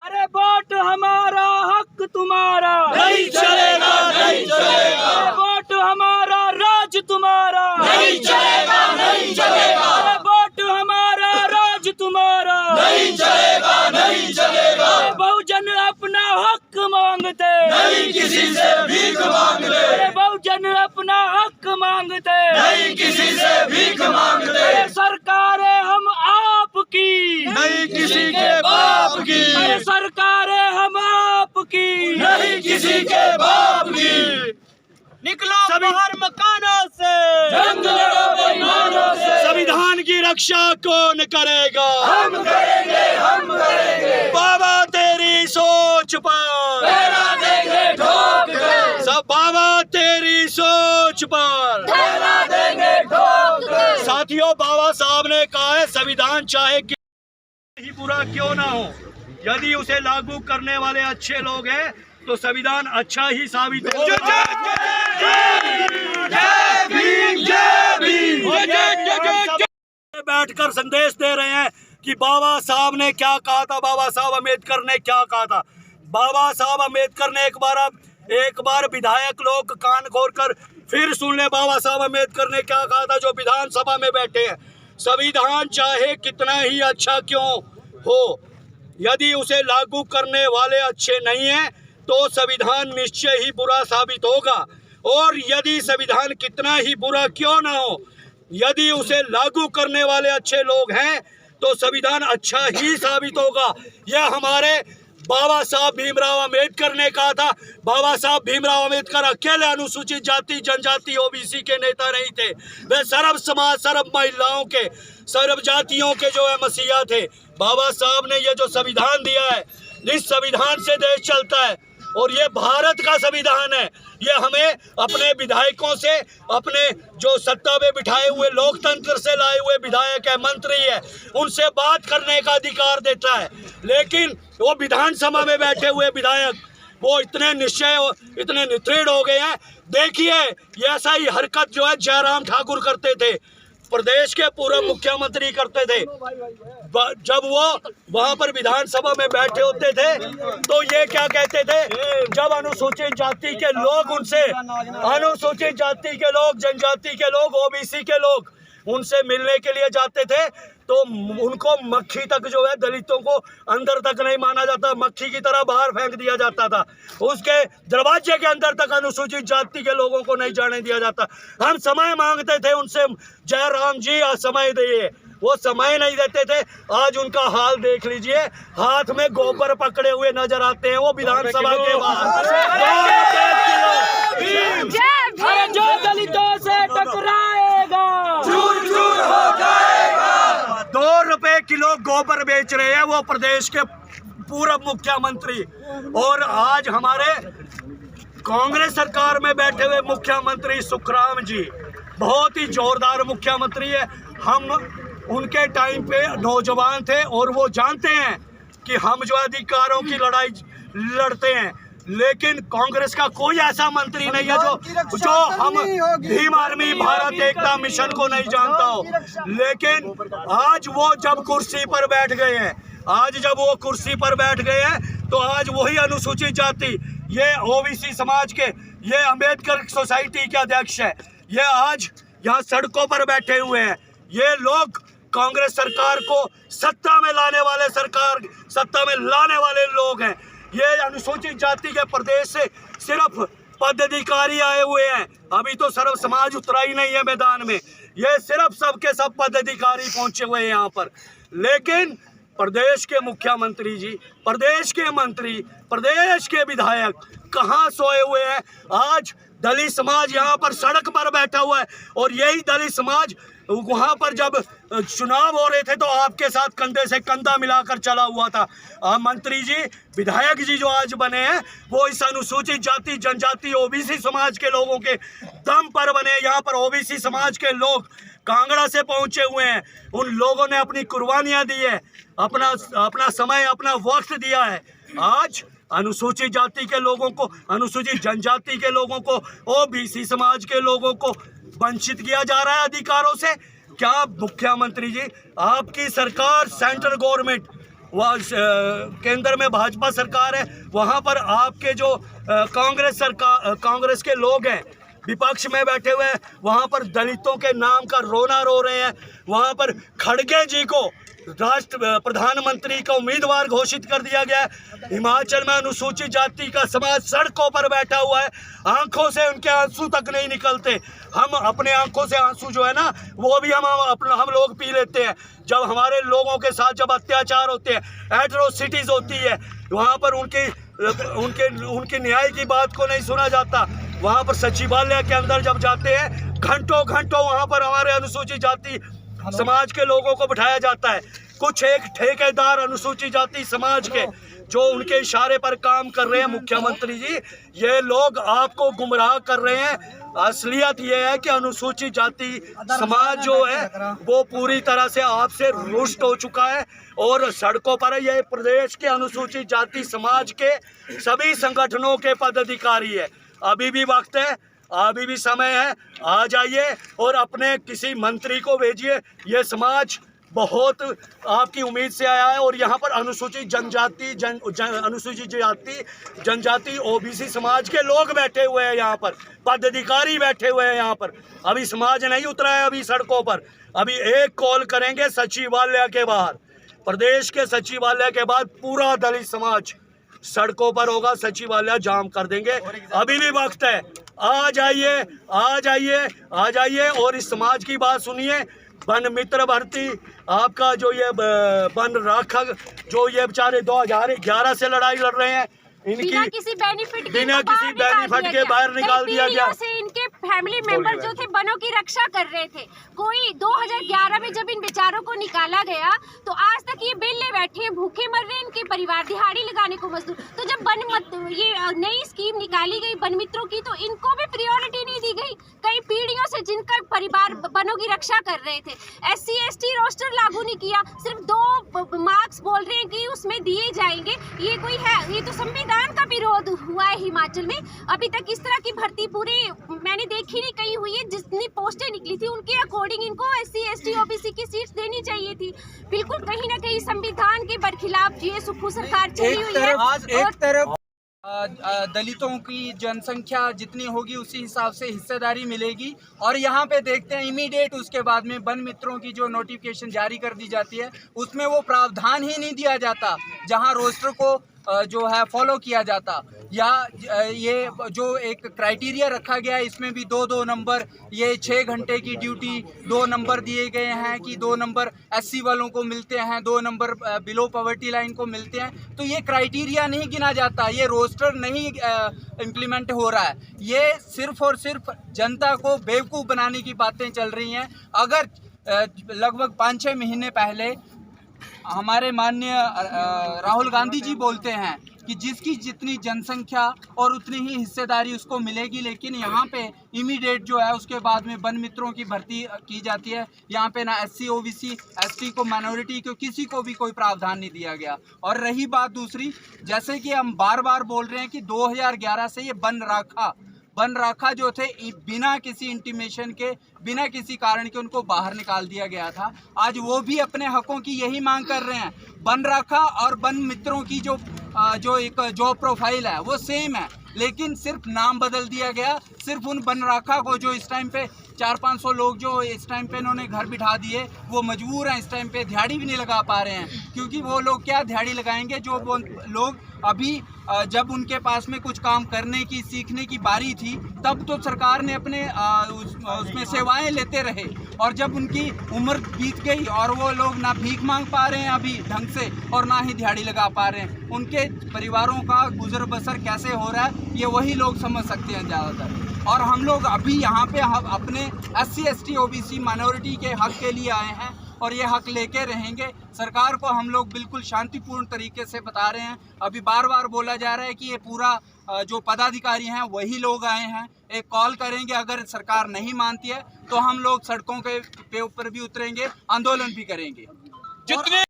अरे वोट हमारा हक तुम्हारा नहीं चलेगा, नहीं चलेगा। अरे वोट हमारा राज तुम्हारा नहीं चलेगा, नहीं चलेगा। अरे वोट हमारा राज तुम्हारा नहीं चलेगा, नहीं चलेगा। अरे बहुजन अपना हक मांगते नहीं किसी से भीख मांगते, अरे बहुजन अपना हक मांगते नहीं किसी से भीख मांगते। अरे सरकारें हम आपकी नहीं किसी के बाप की, अरे सरकारें हम आपकी नहीं किसी के बाप की। निकलो बाहर मकानों से, जंग लड़ो बेईमानों से। संविधान की रक्षा कौन करेगा? हम करेंगे, हम करेंगे। बाबा तेरी सोच पर, पहरा देंगे ठोक कर, सब बाबा तेरी सोच पर। पहरा देंगे ठोक कर। साथियों, बाबा साहब ने कहा है संविधान चाहे ही बुरा क्यों ना हो, यदि उसे लागू करने वाले अच्छे लोग हैं तो संविधान अच्छा ही साबित होगा। बैठकर संदेश दे रहे हैं कि बाबा साहब ने क्या कहा था, बाबा साहब अम्बेडकर ने क्या कहा था। बाबा साहब अम्बेडकर ने एक बार विधायक लोग कान खोलकर फिर सुन ले, बाबा साहब अम्बेडकर ने क्या कहा था जो विधानसभा में बैठे हैं। संविधान चाहे कितना ही अच्छा क्यों हो, यदि उसे लागू करने वाले अच्छे नहीं हैं तो संविधान निश्चय ही बुरा साबित होगा। और यदि संविधान कितना ही बुरा क्यों ना हो, यदि उसे लागू करने वाले अच्छे लोग हैं तो संविधान अच्छा ही साबित होगा। यह हमारे बाबा साहब भीमराव अम्बेडकर ने कहा था। बाबा साहब भीमराव अम्बेडकर अकेले अनुसूचित जाति जनजाति ओबीसी के नेता नहीं थे, वे सर्व समाज सर्व महिलाओं के सर्व जातियों के जो है मसीहा थे। बाबा साहब ने ये जो संविधान दिया है, इस संविधान से देश चलता है और ये भारत का संविधान है। ये हमें अपने विधायकों से, अपने जो सत्ता में बिठाए हुए लोकतंत्र से लाए हुए विधायक है, मंत्री है, उनसे बात करने का अधिकार देता है। लेकिन वो विधानसभा में बैठे हुए विधायक वो इतने निश्चय, इतने निथृढ़ हो गए हैं। देखिए, ऐसा ही हरकत जो है जयराम ठाकुर करते थे, प्रदेश के पूर्व मुख्यमंत्री करते थे। जब वो वहां पर विधानसभा में बैठे होते थे तो ये क्या कहते थे, जब अनुसूचित जाति के लोग उनसे, अनुसूचित जाति के लोग, जनजाति के लोग, ओबीसी के लोग उनसे मिलने के लिए जाते थे तो उनको मक्खी तक जो है, दलितों को अंदर तक नहीं माना जाता, मक्खी की तरह बाहर फेंक दिया जाता था। उसके दरवाजे के अंदर तक अनुसूचित जाति के लोगों को नहीं जाने दिया जाता। हम समय मांगते थे उनसे, जयराम जी आज समय दिए, वो समय नहीं देते थे। आज उनका हाल देख लीजिए, हाथ में गोबर पकड़े हुए नजर आते हैं वो विधानसभा के बाहर। अरे जो दलितों से टकराएगा चूर चूर हो जाएगा। 2 रुपए किलो गोबर बेच रहे हैं वो प्रदेश के पूर्व मुख्यमंत्री। और आज हमारे कांग्रेस सरकार में बैठे हुए मुख्यमंत्री सुखराम जी बहुत ही जोरदार मुख्यमंत्री है। हम उनके टाइम पे नौजवान थे और वो जानते हैं कि हम जो अधिकारों की लड़ाई लड़ते हैं, लेकिन कांग्रेस का कोई ऐसा मंत्री नहीं है जो हम भीम आर्मी भारत एकता मिशन को नहीं जानता हो। लेकिन आज वो जब कुर्सी पर बैठ गए हैं, आज जब वो कुर्सी पर बैठ गए हैं तो आज वही अनुसूचित जाति, ये ओबीसी समाज के, ये अम्बेडकर सोसाइटी के अध्यक्ष है, ये आज यहाँ सड़कों पर बैठे हुए हैं। ये लोग कांग्रेस सरकार को सत्ता में लाने वाले, सरकार सत्ता में लाने वाले लोग हैं। ये अनुसूचित जाति के प्रदेश से सिर्फ पदाधिकारी आए हुए हैं, अभी तो सर्व समाज उतरा ही नहीं है मैदान में। ये सिर्फ सबके सब पदाधिकारी पहुंचे हुए हैं यहाँ पर। लेकिन प्रदेश के मुख्यमंत्री जी, प्रदेश के मंत्री, प्रदेश के विधायक कहाँ सोए हुए हैं? आज दलित समाज यहाँ पर सड़क पर बैठा हुआ है और यही दलित समाज वहाँ पर जब चुनाव हो रहे थे तो आपके साथ कंधे से कंधा मिलाकर चला हुआ था। मंत्री जी, विधायक जी जो आज बने हैं वो इस अनुसूचित जाति जनजाति ओबीसी समाज के लोगों के दम पर बने। यहाँ पर ओबीसी समाज के लोग कांगड़ा से पहुंचे हुए हैं, उन लोगों ने अपनी कुर्बानियां दी है, अपना समय, अपना वक्त दिया है। आज अनुसूचित जाति के लोगों को, अनुसूचित जनजाति के लोगों को, ओबीसी समाज के लोगों को वंचित किया जा रहा है अधिकारों से। क्या मुख्यमंत्री जी, आपकी सरकार, सेंट्रल गवर्नमेंट वह केंद्र में भाजपा सरकार है, वहाँ पर आपके जो कांग्रेस के लोग हैं विपक्ष में बैठे हुए हैं, वहाँ पर दलितों के नाम का रोना रो रहे हैं। वहाँ पर खड़गे जी को प्रधानमंत्री का उम्मीदवार घोषित कर दिया गया है। हिमाचल में अनुसूचित जाति का समाज सड़कों पर बैठा हुआ है, आंखों से उनके आंसू तक नहीं निकलते। हम अपने आंखों से आंसू जो है ना वो भी हम लोग पी लेते हैं जब हमारे लोगों के साथ जब अत्याचार होते हैं, एट्रोसिटीज होती है, वहाँ पर उनके न्याय की बात को नहीं सुना जाता। वहाँ पर सचिवालय के अंदर जब जाते हैं घंटों वहाँ पर हमारे अनुसूचित जाति समाज के लोगों को बिठाया जाता है। कुछ एक ठेकेदार अनुसूचित जाति समाज के जो उनके इशारे पर काम कर रहे हैं। मुख्यमंत्री जी, ये लोग आपको गुमराह कर रहे हैं। असलियत ये है कि अनुसूचित जाति समाज जो है वो पूरी तरह से आपसे रुष्ट हो चुका है और सड़कों पर है। ये प्रदेश के अनुसूचित जाति समाज के सभी संगठनों के पदाधिकारी है। अभी भी वक्त है, अभी भी समय है, आ जाइए और अपने किसी मंत्री को भेजिए। ये समाज बहुत आपकी उम्मीद से आया है और यहाँ पर अनुसूचित जनजाति ओबीसी समाज के लोग बैठे हुए हैं, यहाँ पर पदाधिकारी बैठे हुए हैं। यहाँ पर अभी समाज नहीं उतरा है अभी सड़कों पर। अभी एक कॉल करेंगे सचिवालय के बाहर, प्रदेश के सचिवालय के बाद पूरा दलित समाज सड़कों पर होगा, सचिवालय जाम कर देंगे। अभी भी वक्त है, आ जाइए, आ जाइए, आ जाइए और इस समाज की बात सुनिए। वन मित्र भर्ती आपका जो ये वन रक्षक जो ये बेचारे 2011 से लड़ाई लड़ रहे हैं, इनकी बिना किसी बेनिफिट के बाहर निकाल दिया गया। इनके फैमिली मेंबर जो थे वनों की रक्षा कर रहे थे। कोई 2011 में जब इन बेचारों को निकाला गया तो आज तक ये बेले बैठे हैं, भूखे मर रहे हैं इनके परिवार, दिहाड़ी लगाने को मजदूर। तो जब ये नई स्कीम निकाली गई वन मित्रों की तो इनको भी प्रायोरिटी नहीं दी गई। कई पीढ़ियों से जिनका परिवार वनों की रक्षा कर रहे थे, SC ST रोस्टर लागू नहीं किया, सिर्फ 2 मार्क्स बोल रहे हैं कि उसमें दिए जाएंगे। ये कोई है? ये तो संविधान का विरोध हुआ है हिमाचल में। अभी तक इस तरह की भर्ती पूरे मैंने देखी नहीं कहीं हुई है। जितनी पोस्टें निकली थी उनके अकॉर्डिंग इनको SC ST OBC की सीट्स देनी चाहिए थी। बिल्कुल कहीं ना कहीं संविधान के बरखिलाफ ये सुखू सरकार चली हुई है। एक तरफ दलितों की जनसंख्या जितनी होगी उसी हिसाब से हिस्सेदारी मिलेगी और यहाँ पे देखते हैं इमीडिएट उसके बाद में वन मित्रों की जो नोटिफिकेशन जारी कर दी जाती है उसमें वो प्रावधान ही नहीं दिया जाता जहाँ रोस्टर को जो है फॉलो किया जाता, या ये जो एक क्राइटेरिया रखा गया है इसमें भी 2-2 नंबर, ये 6 घंटे की ड्यूटी 2 नंबर दिए गए हैं कि 2 नंबर SC वालों को मिलते हैं, 2 नंबर बिलो पॉवर्टी लाइन को मिलते हैं। तो ये क्राइटेरिया नहीं गिना जाता, ये रोस्टर नहीं इम्प्लीमेंट हो रहा है। ये सिर्फ और सिर्फ जनता को बेवकूफ़ बनाने की बातें चल रही हैं। अगर लगभग 5-6 महीने पहले हमारे माननीय राहुल गांधी जी बोलते हैं कि जिसकी जितनी जनसंख्या और उतनी ही हिस्सेदारी उसको मिलेगी, लेकिन यहाँ पे इमीडिएट जो है उसके बाद में वन मित्रों की भर्ती की जाती है। यहाँ पे ना SC OBC ST को माइनॉरिटी को किसी को भी कोई प्रावधान नहीं दिया गया। और रही बात दूसरी, जैसे कि हम बार बार बोल रहे हैं कि 2011 से ये वन राखा जो थे बिना किसी इंटीमेशन के, बिना किसी कारण के उनको बाहर निकाल दिया गया था। आज वो भी अपने हकों की यही मांग कर रहे हैं। वन राखा और वन मित्रों की जो एक जॉब प्रोफाइल है वो सेम है, लेकिन सिर्फ नाम बदल दिया गया। सिर्फ उन वन राखा को जो इस टाइम पे 400-500 लोग जो इस टाइम पे इन्होंने घर बिठा दिए वो मजबूर हैं, इस टाइम पे दिहाड़ी भी नहीं लगा पा रहे हैं। क्योंकि वो लोग क्या दिहाड़ी लगाएंगे जो वो लोग अभी जब उनके पास में कुछ काम करने की सीखने की बारी थी तब तो सरकार ने अपने उसमें सेवाएं लेते रहे, और जब उनकी उम्र बीत गई और वो लोग ना भीख मांग पा रहे हैं अभी ढंग से और ना ही दिहाड़ी लगा पा रहे हैं, उनके परिवारों का गुजर बसर कैसे हो रहा है ये वही लोग समझ सकते हैं ज़्यादातर। और हम लोग अभी यहाँ पे अपने SC ST OBC माइनॉरिटी के हक के लिए आए हैं और ये हक लेके रहेंगे। सरकार को हम लोग बिल्कुल शांतिपूर्ण तरीके से बता रहे हैं। अभी बार बार बोला जा रहा है कि ये पूरा जो पदाधिकारी हैं वही लोग आए हैं। एक कॉल करेंगे, अगर सरकार नहीं मानती है तो हम लोग सड़कों के ऊपर भी उतरेंगे, आंदोलन भी करेंगे। जितने